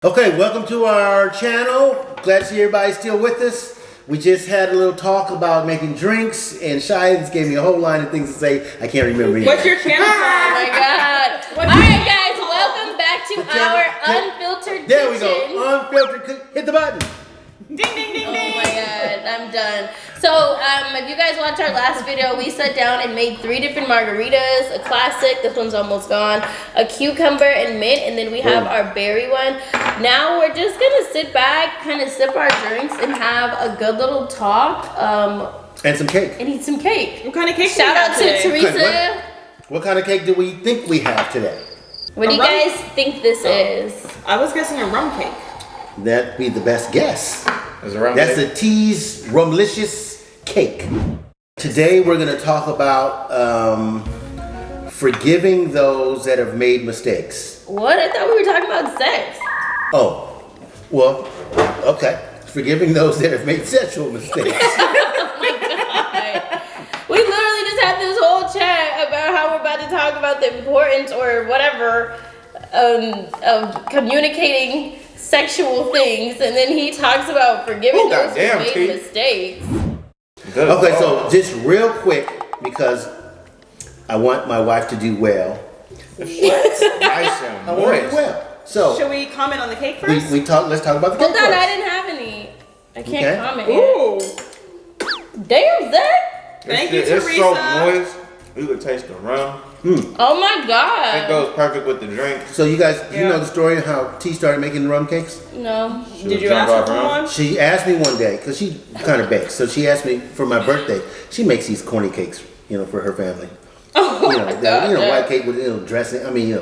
Okay, welcome to our channel. Glad to see everybody still with us. We just had a little talk about making drinks, and Shai gave me a whole line of things to say. I can't remember either. What's your channel? Oh my god. Alright guys, welcome back to our Unfiltered There kitchen. we go. Unfiltered. Hit the button. Ding, ding, ding, ding. Oh my god, I'm done. So, if you guys watched our last video, we sat down and made 3 different margaritas, a classic, this one's almost gone, a cucumber and mint, and then we have our berry one. Now we're just gonna sit back, kind of sip our drinks, and have a good little talk, And some cake. and eat some cake. What kind of cake Shout out to today? Teresa. What kind of cake do we think we have today? What do you rum- guys think this is? I was guessing a rum cake. That'd be the best guess. Is it rum That's cake? the T's Rumlicious Cake. Today we're going to talk about forgiving those that have made mistakes. What? I thought we were talking about sex. Oh, well, okay. Forgiving those that have made sexual mistakes. Oh my god. We literally just had this whole chat about how we're about to talk about the importance or whatever of communicating sexual things, and then he talks about forgiving Oh, those who goddamn, made T. mistakes. Good. Okay, so just real quick, because I want my wife to do well. Nice and I want her to do moist. well. So Should we comment on the cake first? we talk. Let's talk about the cake Hold on, I first. didn't have any. I can't Okay. comment yet. Ooh. Damn, Zach. Thank you, It's so Teresa. moist. You could taste the rum. Oh my It god. goes perfect with the drink. So you guys, you Yeah. know the story of how T started making the rum cakes? No. Did you ask her for one? She asked me one day, because she kind of bakes, so she asked me for my birthday. She makes these corny cakes, for her family. Oh You my know, god. white cake with dressing. I mean,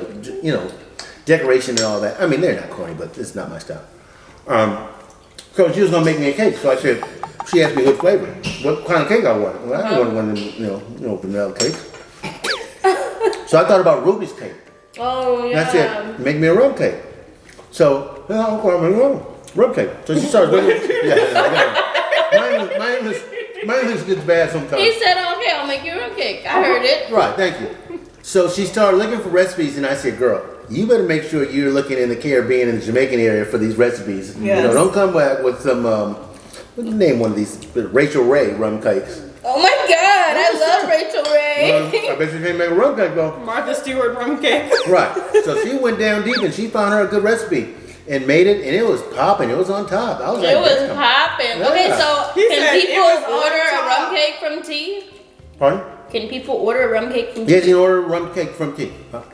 decoration and all that. I mean, they're not corny, but it's not my style. So she was gonna make me a cake. So I said, she asked me what flavor, what kind of cake I wanted. Well, I didn't want one of them, vanilla cakes. So I thought about Ruby's cake. Oh And yeah. I said, make me a rum cake. So, I'm going to make rum cake. So she started looking. My English gets bad sometimes. He said, okay, I'll make you a rum cake. I heard it. Right, thank you. So she started looking for recipes, and I said, girl, you better make sure you're looking in the Caribbean and the Jamaican area for these recipes. Yes. Don't come back with some, what's the name one of these? Rachel Ray rum cakes. Oh my god, I love Rachel Ray. I bet you can't make a rum cake though. Martha Stewart rum cake. Right. So she went down deep and she found her a good recipe and made it, and it was popping. It was on top. I was like, It was damn. popping. Yeah. Okay, so He can said it people was on order a top. rum cake from T? Pardon? Can people order a rum cake from T? Yes, you order rum cake from T. Well,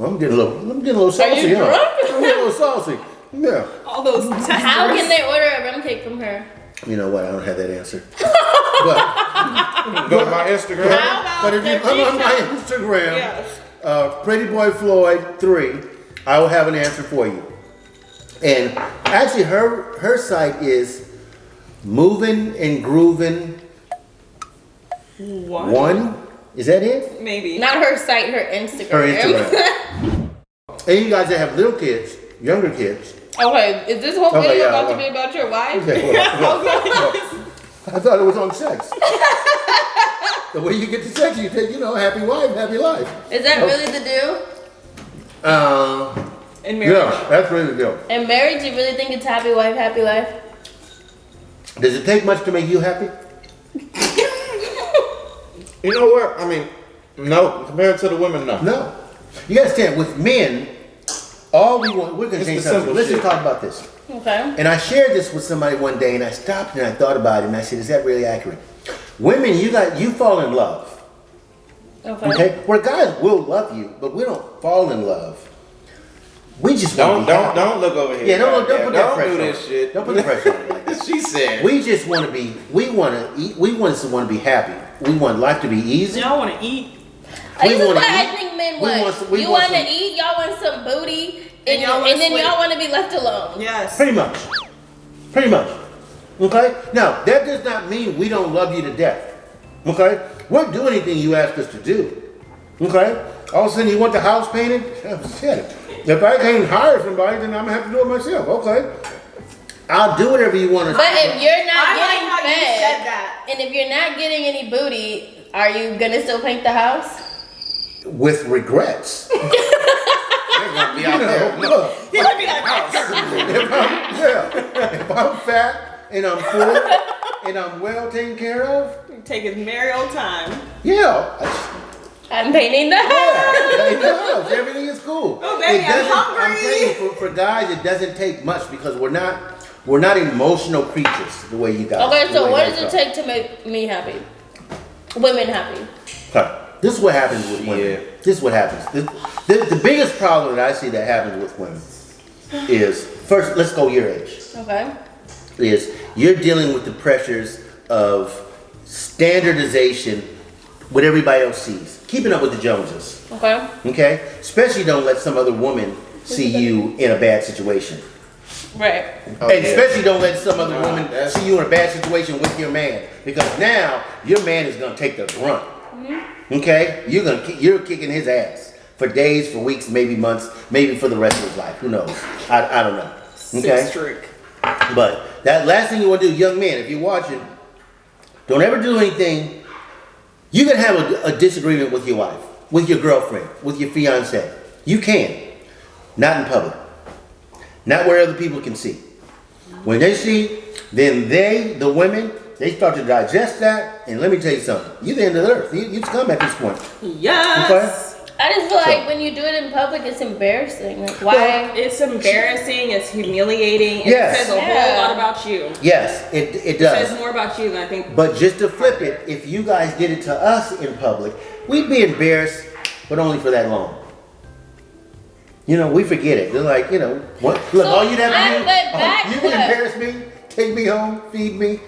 I'm getting a little saucy. Are you huh? drunk? I'm getting a little saucy. Yeah. All those testers. How can they order a rum cake from her? You know what? I don't have that answer. But Go to my Instagram. How about but if you the come on my details? Instagram, Yes. Pretty Boy Floyd 3, I will have an answer for you. And actually, her site is Moving and Grooving What? 1. Is that it? Maybe. Not her site, her Instagram. Her Instagram. And you guys that have little kids, younger kids. Okay, is this whole Okay, video yeah, about well. to be about your wife? Okay, well, I thought it was on sex. The way you get to sex, you take, happy wife, happy life. Is that really the deal? In marriage. Yeah, that's really the deal. In marriage, you really think it's happy wife, happy life? Does it take much to make you happy? You know what? I mean, no. Compared to the women, no. No. You gotta understand, with men, all we want, we're gonna It's change the something. simple Let's just shit. talk about this. Okay. And I shared this with somebody one day, and I stopped and I thought about it, and I said, is that really accurate? Women, you fall in love. Okay? Where guys will love you, but we don't fall in love. We just want to be happy. Don't look over here. Yeah, don't put that Don't pressure do on this it. shit. Don't put the pressure on it like that. She said. We just want to be, we want to be happy. We want life to be easy. Y'all want to eat? We This is wanna what I eat. think men We want. want some- we You want want to some- eat, y'all want some booty, And y'all wanna and then sleep. y'all want to be left alone. Yes. Pretty much. Pretty much. Okay? Now, that does not mean we don't love you to death. Okay? We'll do anything you ask us to do. Okay? All of a sudden you want the house painted? Oh, shit. If I can't hire somebody, then I'm going to have to do it myself. Okay? I'll do whatever you want to But if you're not I like getting how you fed, said that. and if you're not getting any booty, are you gonna still paint the house? with regrets. They're gonna be out there. No. Look, He would be like, if I'm fat and I'm full and I'm well taken care of, take his merry old time. yeah, I'm painting the house. yeah, in the house, everything is cool. Oh, baby, It I'm doesn't- hungry. I'm telling you, for guys, it doesn't take much because we're not emotional creatures the way you guys. Okay, the so way what guys does it are. take to make me happy? Women happy. Okay. This is what happens with women. Yeah. This is what happens. The biggest problem that I see that happens with women is, first, let's go your age. Okay. Is you're dealing with the pressures of standardization, what everybody else sees. Keeping up with the Joneses. Okay. Okay? Especially don't let some other woman see you in a bad situation. Right. Oh, And yeah. especially don't let some other Nah, woman that's- see you in a bad situation with your man. Because now your man is gonna take the brunt. Okay? You're kicking his ass for days, for weeks, maybe months, maybe for the rest of his life. Who knows? I don't know. Okay? Six streak. But that last thing you want to do, young man, if you're watching, don't ever do anything. You can have a disagreement with your wife, with your girlfriend, with your fiance. You can. Not in public. Not where other people can see. When they see, then the women, they start to digest that. And let me tell you something. You're the end of the earth. You scum at this point. Yes. I just feel So- like when you do it in public, it's embarrassing. Like, why? It's embarrassing. It's humiliating. And Yes. It says a Yeah. whole lot about you. Yes, it It does. says more about you than I think. But just to flip it, if you guys did it to us in public, we'd be embarrassed, but only for that long. You know, we forget it. They're like, what? Look, So, all you'd have I to do, went back you can to- embarrass me, take me home, feed me,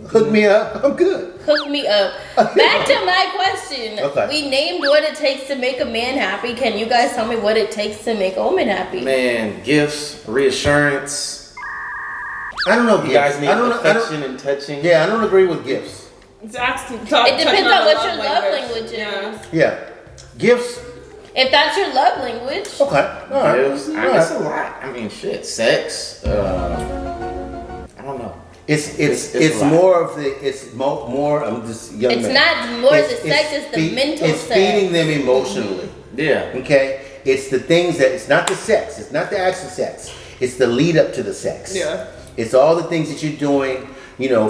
hook me up. I'm good. Hook me up. Back to my question. Okay. We named what it takes to make a man happy. Can you guys tell me what it takes to make a woman happy? Man, gifts, reassurance. I don't know. You gifts. guys need I don't. affection and touching. Yeah, I don't agree with gifts. It It depends on what your love language is. Yeah, gifts. If that's your love language. Okay. All right. Gifts. All It's right. a lot. I mean, shit. Sex. I don't know. It's It's a lot. more of the it's more. I'm just young It's man. not more the sex, it's the mental It's sex. feeding them emotionally. Yeah. Okay, it's the things that it's not the sex. It's not the actual sex. It's the lead up to the sex. Yeah. It's all the things that you're doing.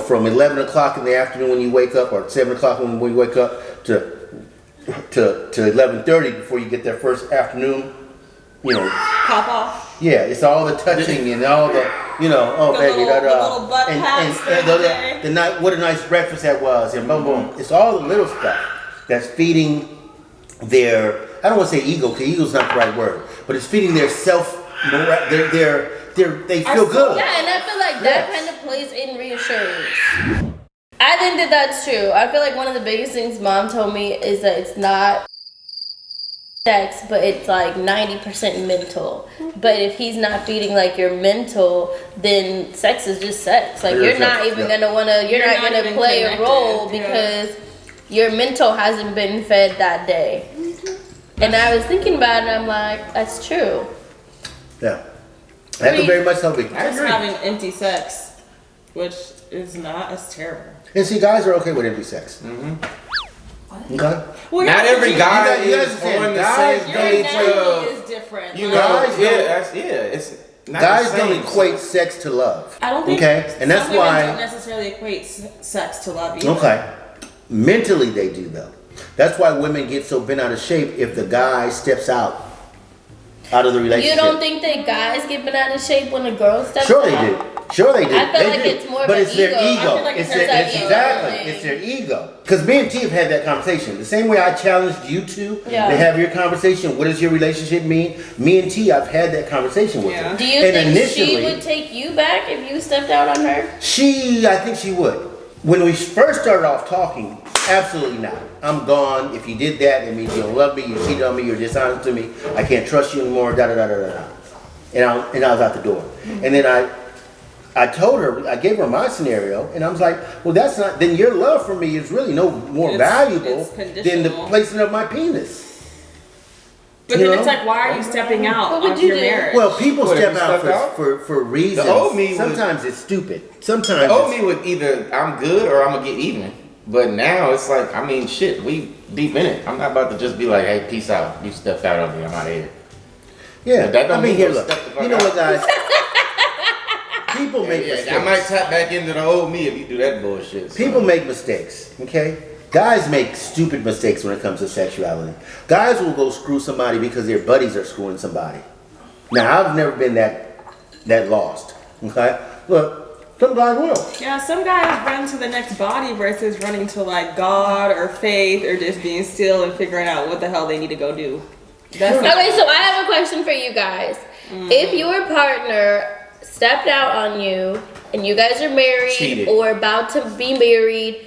From 11 o'clock in the afternoon when you wake up, or 7 o'clock when you wake up to 11:30 before you get that first afternoon. Pop off. Yeah, it's all the touching and all the, oh The baby, little- da da. the little butt pats and through the day. the night, what a nice breakfast that was, and boom boom. It's all the little stuff that's feeding their. I don't want to say ego, because ego's not the right word, but it's feeding their self. They feel good. Yeah, and I feel like that Yes. kind of plays in reassurance. I think that that's true. I feel like one of the biggest things mom told me is that it's not sex, but it's like 90% mental. But if he's not feeding like your mental, then sex is just sex. Like you're not even Yeah. you're not gonna even play a connected, role yeah. because your mental hasn't been fed that day. And I was thinking about it and I'm like, that's true. Yeah. That could very much help it. Just having empty sex, which is not, it's terrible. And see, guys are okay with empty sex. Okay. Well, Not every guy you guys is understand, on the guys same Your page anatomy of, is different. you Like, know, Guys don't- it's not Guys the don't same. equate sex to love. I don't think Okay, and that's some women why- don't necessarily equate sex to love either. Okay. Mentally, they do though. That's why women get so bent out of shape if the guy steps out of the You relationship. don't think that guys get bent out of shape when a girl steps Sure out? they do. Sure they do. I feel They like do. it's more of but an it's their ego. I ego. feel like It's it's their, that it's ego exactly. thing. It's their ego. Because me and T have had that conversation. The same way I challenged you two Yeah. to have your conversation. What does your relationship mean? Me and T, I've had that conversation with Yeah. her. Do you and think initially, she would take you back if you stepped out on her? I think she would. When we first started off talking, absolutely not. I'm gone. If you did that, it means you don't love me, you cheated on me, you're dishonest to me, I can't trust you anymore, da da da da da da. And I was out the door. And then I told her, I gave her my scenario, and I was like, well, that's not, then your love for me is really no more It's valuable than the conditional. placing of my penis. But You then know? it's like, why are you stepping out What would of you your do? marriage? Well, people What, if step you out step out? for reasons. old me would- Sometimes it's stupid. Sometimes The old it's, me would either I'm good or I'm gonna get even. But now it's like, shit, we deep in it. I'm not about to just be like, hey, peace out. You stepped out on me. I'm out of here. Yeah, But that don't I mean, mean here, go look. step the fuck You know out. what, guys? People make mistakes. I might tap back into the old me if you do that bullshit. So. People make mistakes, okay? Guys make stupid mistakes when it comes to sexuality. Guys will go screw somebody because their buddies are screwing somebody. Now, I've never been that lost, okay? Look, some guys will. Yeah, some guys run to the next body versus running to like God or faith or just being still and figuring out what the hell they need to go do. That's Okay, so I have a question for you guys. If your partner stepped out on you and you guys are married Cheated. or about to be married,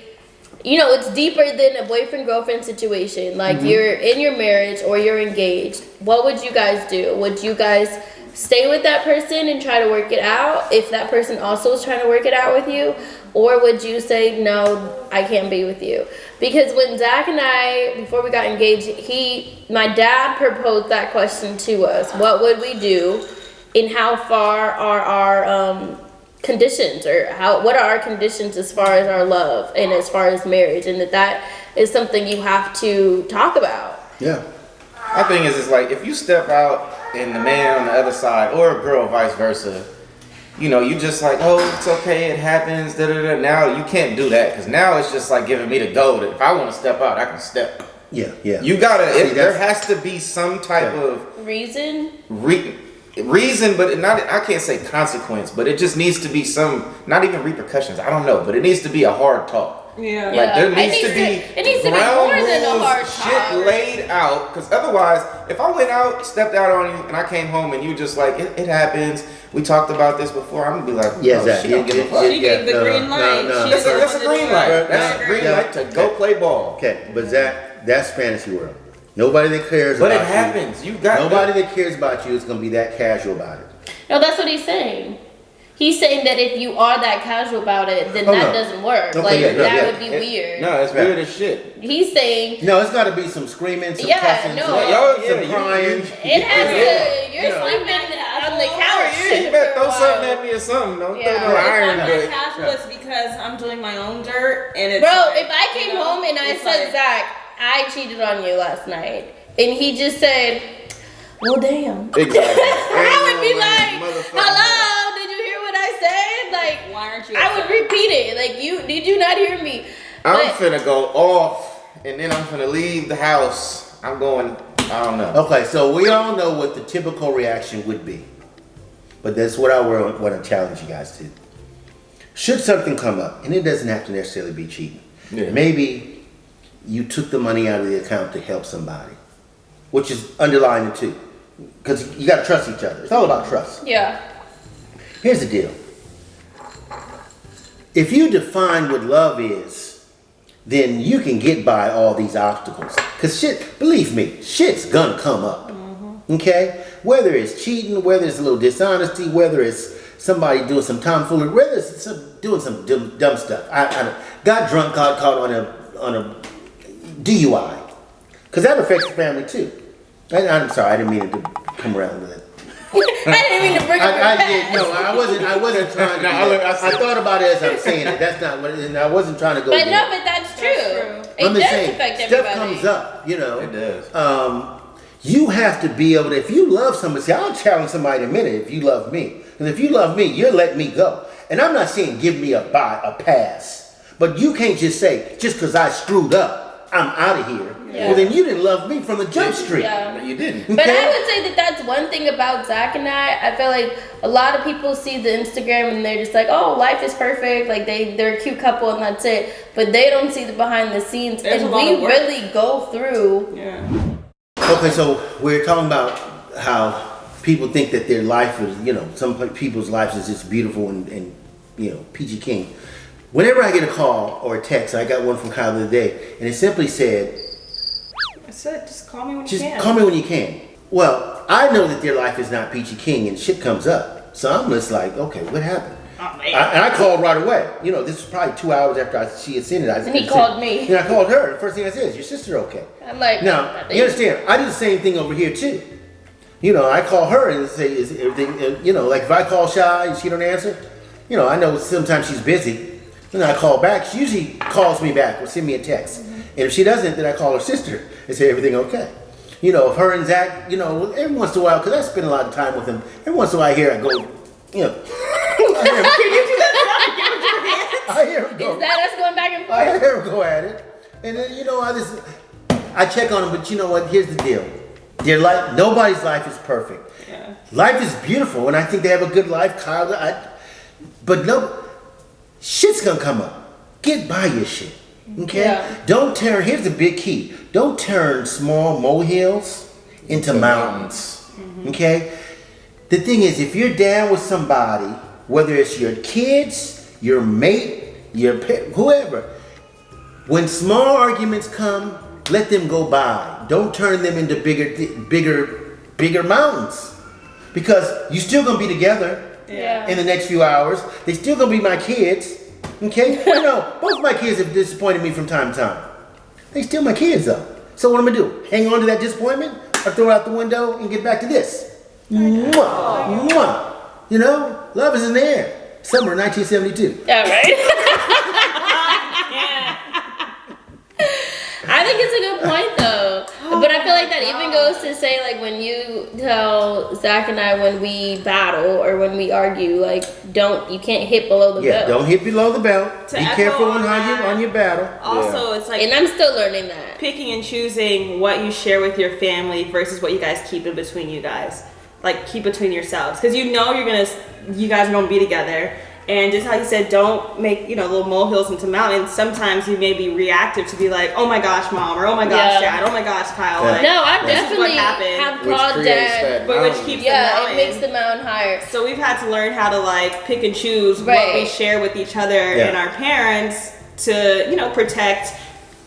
you know, it's deeper than a boyfriend-girlfriend situation. Like you're in your marriage or you're engaged. What would you guys do? Would you guys stay with that person and try to work it out if that person also is trying to work it out with you? Or would you say, no, I can't be with you? Because when Zach and I, before we got engaged, my dad proposed that question to us. What would we do? And how far are our conditions, or what are our conditions as far as our love and as far as marriage, and that is something you have to talk about. Yeah. My thing is like if you step out and the man on the other side, or a girl, vice versa, you know, you just like, oh, it's okay, it happens, da da da. Now you can't do that because now it's just like giving me the go that if I want to step out, I can step. Yeah, yeah. You gotta. See, There has to be some type of Reason? reason, but not. I can't say consequence, but it just needs to be some. Not even repercussions. I don't know, but it needs to be a hard talk. Yeah. Like there It needs to be it needs to be ground more than a rules, hard shit talk. laid out. Because otherwise, if I went out, stepped out on you, and I came home and you just like it happens. We talked about this before. I'm gonna be like, Yes, no, she don't give a fuck. She gave the green light. She's the That's a one green that- light. That's a green Yeah. light to go play ball. Okay, but Zach, that's fantasy world. Nobody that cares But about it happens. You got Nobody that cares about you is going to be that casual about it. No, that's what he's saying. He's saying that if you are that casual about it, then Oh, that no. doesn't work. Okay, Like yeah, no, that yeah. would be weird. No, it's weird as shit. He's saying No, it's got to be some screaming, some Yeah, cussing, no. some, Yeah, some crying. it has to. You're You know. sleeping on the couch. Yeah, you better for a throw something while. at me or something. Don't Yeah. throw no It's iron. not But that casual. It's because I'm doing my own dirt, and it's Bro, like, if I came you know, home and I it's said, like- Zach, I cheated on you last night, and he just said, well, damn. exactly. I would be like, Motherfucker. hello, did you hear what I said? Like, Why aren't you? I would repeat it. Like, did you not hear me? I'm But- finna go off, and then I'm finna leave the house. I'm going. I don't know. Okay, so we all know what the typical reaction would be. But that's what I want to challenge you guys to. Should something come up, and it doesn't have to necessarily be cheating. Yeah. Maybe you took the money out of the account to help somebody, which is underlying it too. Because you got to trust each other. It's all about trust. Yeah. Here's the deal. If you define what love is, then you can get by all these obstacles. Because shit, believe me, shit's gonna come up. Okay? Whether it's cheating, whether it's a little dishonesty, whether it's somebody doing some tomfoolery, whether it's doing some dumb stuff. I got drunk, got caught on a DUI. Because that affects the family too. I'm sorry, I didn't mean to come around with it. I didn't mean to bring up your I past. did. No, I wasn't trying to. No, do that. I I thought about it as I'm saying it. That's not what. And I wasn't trying to go. But there. no, but that's true. It I'm does just saying, affect stuff everybody. comes up. You know. It does. You have to be able to. If you love somebody, see, I'll challenge somebody in a minute. If you love me, and if you love me, you'll let me go. And I'm not saying give me a pass, but you can't just say just because I screwed up, I'm out of here. Yeah. Well, then you didn't love me from the jump street. Yeah. You didn't. But Okay? I would say that that's one thing about Zach and I. I feel like a lot of people see the Instagram and they're just like, oh, life is perfect. Like they're a cute couple and that's it. But they don't see the behind the scenes. There's and a lot we of work. really go through. Yeah. Okay, so we're talking about how people think that their life is, some people's lives is just beautiful and peachy king. Whenever I get a call or a text, I got one from Kyle the other day, and it simply said, I said, just call me when you just can. call me when you can. Well, I know that their life is not peachy king and shit comes up. So I'm just like, okay, what happened? Oh, man. And I called right away. This was probably 2 hours after she had sent it. And he called me. And I called her. The first thing I said is, your sister okay? I'm like, Now, you understand, I do the same thing over here too. I call her and say, is everything, like if I call Shy and she don't answer, I know sometimes she's busy. Then I call back. She usually calls me back or send me a text. And if she doesn't, then I call her sister and say, everything okay? you know, if her and Zach, you know, every once in a while, because I spend a lot of time with him, every once in a while I hear I go, you know. I hear him go. Is that us going back and forth? I hear him go at it. And then, you know, I check on him, but you know what? Here's the deal. Nobody's life is perfect. Yeah. Life is beautiful, and I think they have a good life, Kyle. But no, shit's gonna come up. Get by your shit, okay? Yeah. Here's the big key. Don't turn small molehills into mountains, okay? The thing is, if you're down with somebody, whether it's your kids, your mate, whoever, when small arguments come, let them go by. Don't turn them into bigger mountains. Because you still gonna be together in the next few hours. They still gonna be my kids. Okay? You know, both my kids have disappointed me from time to time. They still my kids though. So what I'm gonna do? Hang on to that disappointment or throw it out the window and get back to this? Mwah, mwah. You know, love is in the air. Summer 1972. Yeah, right? I think it's a good point though. But I feel like that even goes to say, like, when you tell Zach and I when we battle or when we argue, like, you can't hit below the belt. Don't hit below the belt. Be careful on your battle. Also, it's like, and I'm still learning that. Picking and choosing what you share with your family versus what you guys keep in between you guys. Like, keep between yourselves. Because you know you guys are going to be together. And just how you said, don't make, little molehills into mountains. Sometimes you may be reactive to be like, oh my gosh, mom, or oh my gosh, dad, oh my gosh, Kyle. Yeah. Like, no, I definitely have called dad. But which keeps the mountain. It makes the mountain higher. So we've had to learn how to, like, pick and choose what we share with each other and our parents to, protect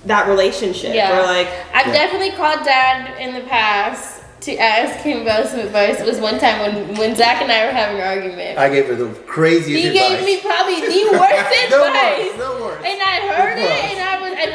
that relationship. Yeah. Or like, I've definitely called dad in the past to ask him about some advice. It was one time when Zach and I were having an argument. I gave her the craziest advice. He gave me probably the worst advice. No worse. And I heard it, and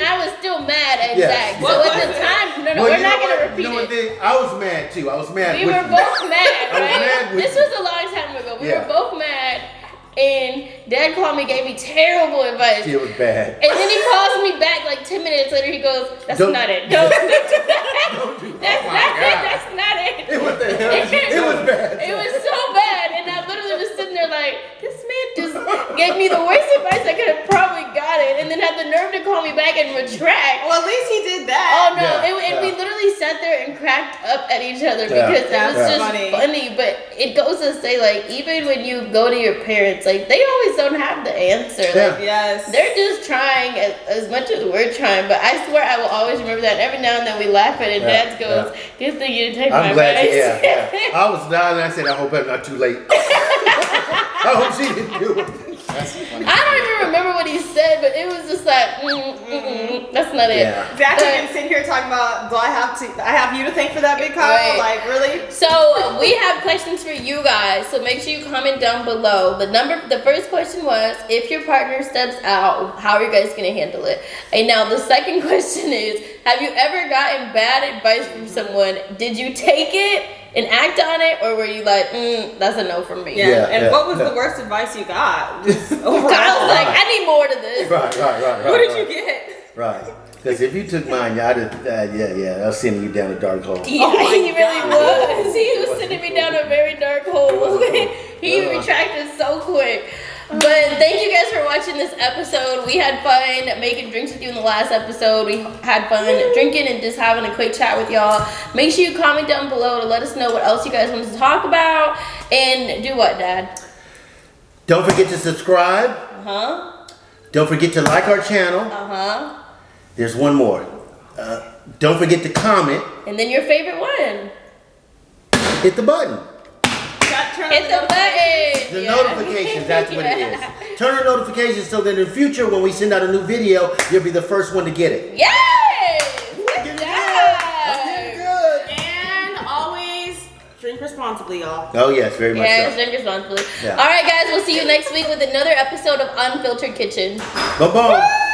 I was still mad at Zach. So at the time, we're not gonna repeat it. I was mad too. I was mad. We were both mad, right? This was a long time ago. We were both mad. And Dad called me, gave me terrible advice. It was bad. And then he calls me back like 10 minutes later. He goes, "That's not it. Don't do that. That's not it." It was bad. It was so bad, and I literally was sitting there like, this man just gave me the worst advice I could have probably gotten, and then had the nerve to call me back and retract. Well, at least he did that. Oh no! And we literally sat there and cracked up at each other because it was just funny. But it goes to say, like, even when you go to your parents, like, they always don't have the answer. Like, they're just trying as much as we're trying. But I swear I will always remember that. And every now and then we laugh at it, and Dad goes, "Good thing you didn't take my advice." I was down and I said, I hope I'm not too late. I hope she didn't do it. I don't even remember what he said, but it was just like, that's not it. Zach even sitting here talking about, I have you to thank for that, big Kyle? Right. Like, really? So we have questions for you guys, so make sure you comment down below. The first question was, if your partner steps out, how are you guys gonna handle it? And now the second question is, have you ever gotten bad advice from someone? Did you take it and act on it, or were you like, that's a no from me? And what was the worst advice you got? Overall. I was like, I need more to this. Right. What did you get? Right. Because if you took mine, I'd have, I was sending you down a dark hole. Yeah, he really was. He was sending me down a very dark hole. He retracted so quick. But thank you guys for watching this episode. We had fun making drinks with you in the last episode. We had fun drinking and just having a quick chat with y'all. Make sure you comment down below to let us know what else you guys want us to talk about. And do what, Dad? Don't forget to subscribe. Don't forget to like our channel. There's one more. Don't forget to comment. And then your favorite one. Hit the button. Hit the button. The notifications, that's what it is. Turn on notifications so that in the future when we send out a new video, you'll be the first one to get it. Yes! Good job. And always drink responsibly, y'all. Oh yes, very much so. Drink responsibly. Alright guys, we'll see you next week with another episode of Unfiltered Kitchen. Bye-bye.